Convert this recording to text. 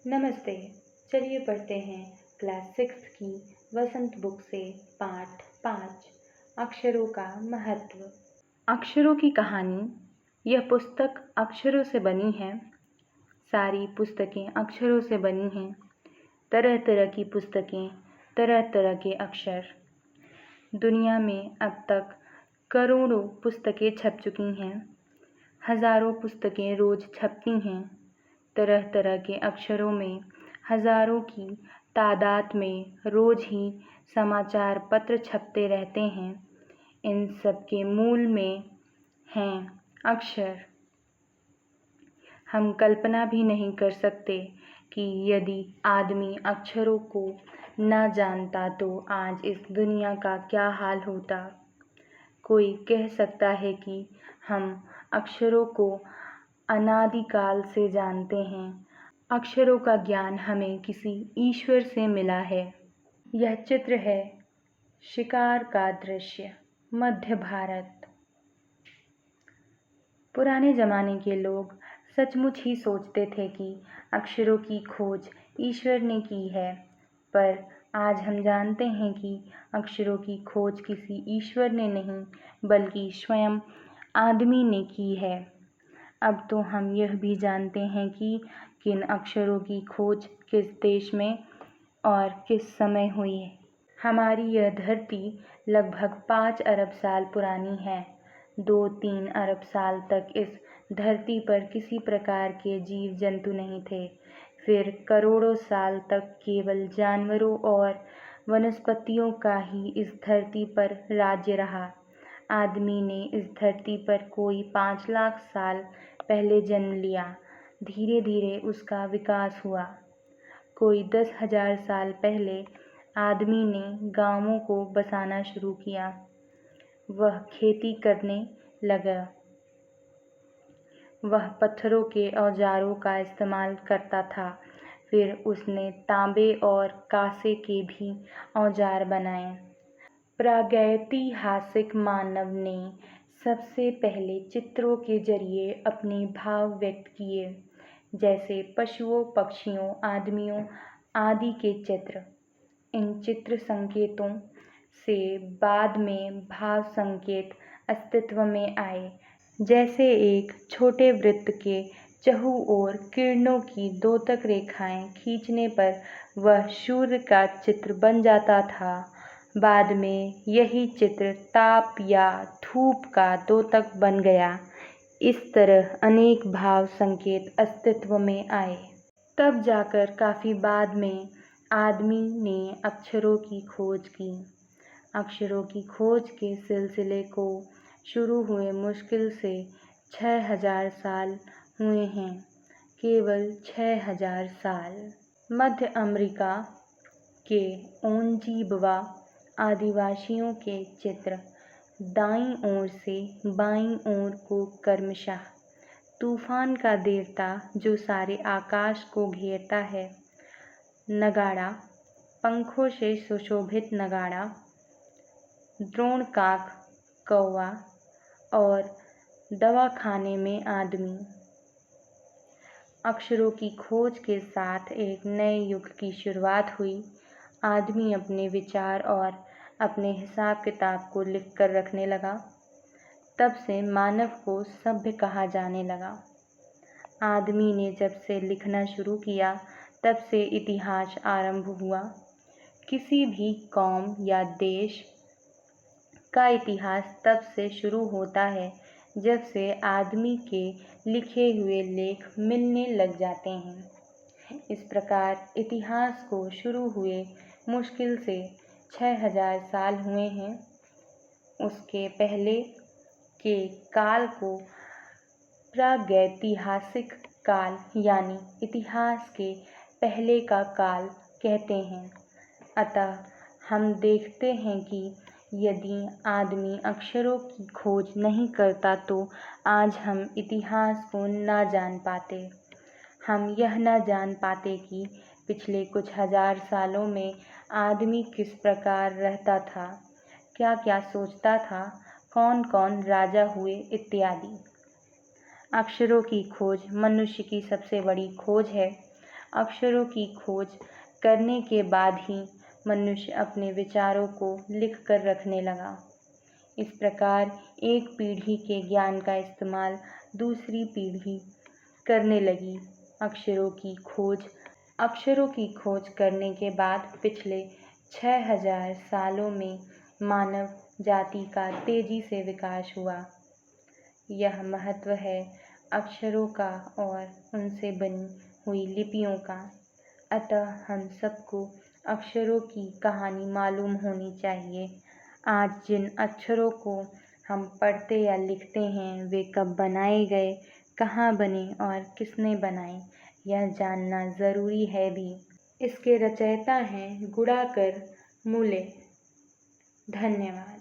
नमस्ते। चलिए पढ़ते हैं क्लास 6 की वसंत बुक से पाठ 5 अक्षरों का महत्व। अक्षरों की कहानी। यह पुस्तक अक्षरों से बनी है। सारी पुस्तकें अक्षरों से बनी हैं। तरह तरह की पुस्तकें, तरह तरह के अक्षर। दुनिया में अब तक करोड़ों पुस्तकें छप चुकी हैं। हजारों पुस्तकें रोज छपती हैं। तरह तरह के अक्षरों में हजारों की तादाद में रोज ही समाचार पत्र छपते रहते हैं। इन सब के मूल में हैं अक्षर। हम कल्पना भी नहीं कर सकते कि यदि आदमी अक्षरों को न जानता तो आज इस दुनिया का क्या हाल होता। कोई कह सकता है कि हम अक्षरों को अनादिकाल से जानते हैं। अक्षरों का ज्ञान हमें किसी ईश्वर से मिला है। यह चित्र है शिकार का दृश्य, मध्य भारत। पुराने जमाने के लोग सचमुच ही सोचते थे कि अक्षरों की खोज ईश्वर ने की है, पर आज हम जानते हैं कि अक्षरों की खोज किसी ईश्वर ने नहीं बल्कि स्वयं आदमी ने की है। अब तो हम यह भी जानते हैं कि किन अक्षरों की खोज किस देश में और किस समय हुई है। हमारी यह धरती लगभग 5 अरब साल पुरानी है। 2-3 अरब साल तक इस धरती पर किसी प्रकार के जीव जंतु नहीं थे। फिर करोड़ों साल तक केवल जानवरों और वनस्पतियों का ही इस धरती पर राज्य रहा। आदमी ने इस धरती पर कोई 5 लाख साल पहले जन्म लिया। धीरे धीरे उसका विकास हुआ। कोई 10,000 साल पहले आदमी ने गांवों को बसाना शुरू किया। वह खेती करने लगा। वह पत्थरों के औजारों का इस्तेमाल करता था। फिर उसने तांबे और कांसे के भी औजार बनाए। प्रागैतिहासिक मानव ने सबसे पहले चित्रों के जरिए अपने भाव व्यक्त किए, जैसे पशुओं, पक्षियों, आदमियों आदि के चित्र। इन चित्र संकेतों से बाद में भाव संकेत अस्तित्व में आए, जैसे एक छोटे वृत्त के चहुं ओर किरणों की द्योतक रेखाएं खींचने पर वह सूर्य का चित्र बन जाता था। बाद में यही चित्र ताप या धूप का द्योतक बन गया। इस तरह अनेक भाव संकेत अस्तित्व में आए। तब जाकर काफी बाद में आदमी ने अक्षरों की खोज की। अक्षरों की खोज के सिलसिले को शुरू हुए मुश्किल से 6,000 साल हुए हैं। केवल 6,000 साल। मध्य अमेरिका के ओंजीबवा आदिवासियों के चित्र दाईं ओर से बाईं ओर को क्रमशः तूफान का देवता जो सारे आकाश को घेरता है, नगाड़ा, पंखों से सुशोभित नगाड़ा, द्रोणकाक कौवा और दवाखाने में आदमी। अक्षरों की खोज के साथ एक नए युग की शुरुआत हुई। आदमी अपने विचार और अपने हिसाब किताब को लिख कर रखने लगा। तब से मानव को सभ्य कहा जाने लगा। आदमी ने जब से लिखना शुरू किया तब से इतिहास आरंभ हुआ। किसी भी कौम या देश का इतिहास तब से शुरू होता है जब से आदमी के लिखे हुए लेख मिलने लग जाते हैं। इस प्रकार इतिहास को शुरू हुए मुश्किल से 6,000 साल हुए हैं। उसके पहले के काल को प्रागैतिहासिक काल यानी इतिहास के पहले का काल कहते हैं। अतः हम देखते हैं कि यदि आदमी अक्षरों की खोज नहीं करता तो आज हम इतिहास को न जान पाते। हम यह न जान पाते कि पिछले कुछ हजार सालों में आदमी किस प्रकार रहता था, क्या क्या सोचता था, कौन कौन राजा हुए इत्यादि। अक्षरों की खोज मनुष्य की सबसे बड़ी खोज है अक्षरों की खोज करने के बाद ही मनुष्य अपने विचारों को लिख कर रखने लगा। इस प्रकार एक पीढ़ी के ज्ञान का इस्तेमाल दूसरी पीढ़ी करने लगी। अक्षरों की खोज करने के बाद पिछले 6000 सालों में मानव जाति का तेजी से विकास हुआ। यह महत्व है अक्षरों का और उनसे बनी हुई लिपियों का। अतः हम सबको अक्षरों की कहानी मालूम होनी चाहिए। आज जिन अक्षरों को हम पढ़ते या लिखते हैं वे कब बनाए गए, कहाँ बने और किसने बनाए, यह जानना ज़रूरी है भी। इसके रचयिता हैं गुणाकर मूले। धन्यवाद।